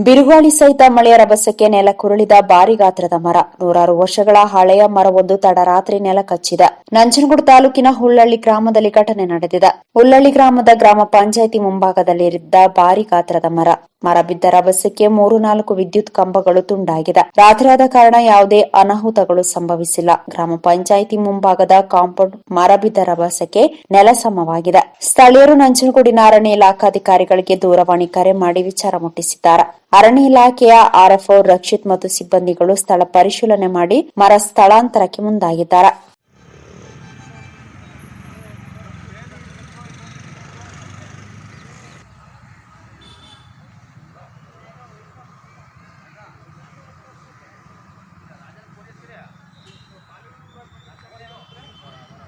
ಬಿರುಗಾಳಿ ಸಹಿತ ಮಳೆಯ ರಭಸಕ್ಕೆ ನೆಲ ಕುರುಳಿದ ಭಾರಿ ಗಾತ್ರದ ಮರ. ನೂರಾರು ವರ್ಷಗಳ ಹಳೆಯ ಮರವೊಂದು ತಡರಾತ್ರಿ ನೆಲ ಕಚ್ಚಿದೆ. ನಂಜನಗೂಡು ತಾಲೂಕಿನ ಹುಲ್ಲಳ್ಳಿ ಗ್ರಾಮದಲ್ಲಿ ಘಟನೆ ನಡೆದಿದೆ. ಹುಲ್ಲಳ್ಳಿ ಗ್ರಾಮದ ಗ್ರಾಮ ಪಂಚಾಯಿತಿ ಮುಂಭಾಗದಲ್ಲಿದ್ದ ಭಾರಿ ಗಾತ್ರದ ಮರ ಬಿದ್ದ ರಭಸಕ್ಕೆ 3-4 ವಿದ್ಯುತ್ ಕಂಬಗಳು ತುಂಡಾಗಿದೆ. ರಾತ್ರಿಯಾದ ಕಾರಣ ಯಾವುದೇ ಅನಾಹುತಗಳು ಸಂಭವಿಸಿಲ್ಲ. ಗ್ರಾಮ ಪಂಚಾಯಿತಿ ಮುಂಭಾಗದ ಕಾಂಪೌಂಡ್ ಮರ ಬಿದ್ದ ರಭಸಕ್ಕೆ ನೆಲಸಮವಾಗಿದೆ. ಸ್ಥಳೀಯರು ನಂಜನಗೂಡಿನ ಅರಣ್ಯ ಇಲಾಖಾಧಿಕಾರಿಗಳಿಗೆ ದೂರವಾಣಿ ಕರೆ ಮಾಡಿ ವಿಚಾರ ಮುಟ್ಟಿಸಿದ್ದಾರೆ. ಅರಣ್ಯ ಇಲಾಖೆಯ ಆರ್ಎಫ್ಒ ರಕ್ಷಿತ್ ಮತ್ತು ಸಿಬ್ಬಂದಿಗಳು ಸ್ಥಳ ಪರಿಶೀಲನೆ ಮಾಡಿ ಮರ ಸ್ಥಳಾಂತರಕ್ಕೆ ಮುಂದಾಗಿದ್ದಾರೆ.